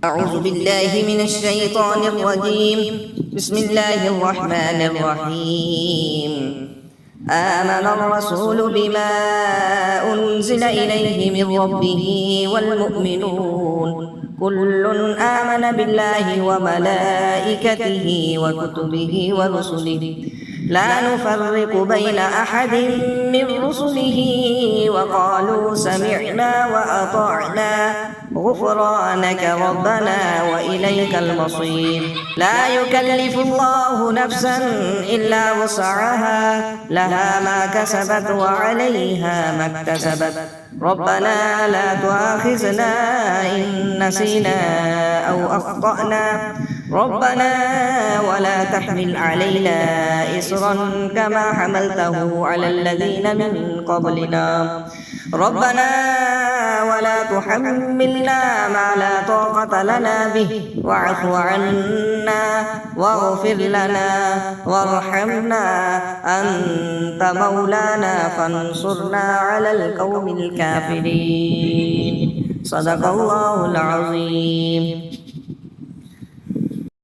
أعوذ بالله من الشيطان الرجيم. بسم الله الرحمن الرحيم. آمن الرسول بما أنزل إليه من ربه والمؤمنون كل آمن بالله وملائكته وكتبه ورسله لا نفرق بين أحد من رسله وقالوا سمعنا وأطعنا غفرانك ربنا وإليك المصير. لا يكلف الله نفسا إلا وسعها لها ما كسبت وعليها ما اكتسبت. ربنا لا تؤاخذنا إن نسينا أو أخطأنا ربنا ولا تحمل علينا إصرا كما حملته على الذين من قبلنا ربنا ولا تحملنا ما لا طاقة لنا به واعف عنا واغفر لنا وارحمنا أنت مولانا فانصرنا على القوم الكافرين. صدق الله العظيم.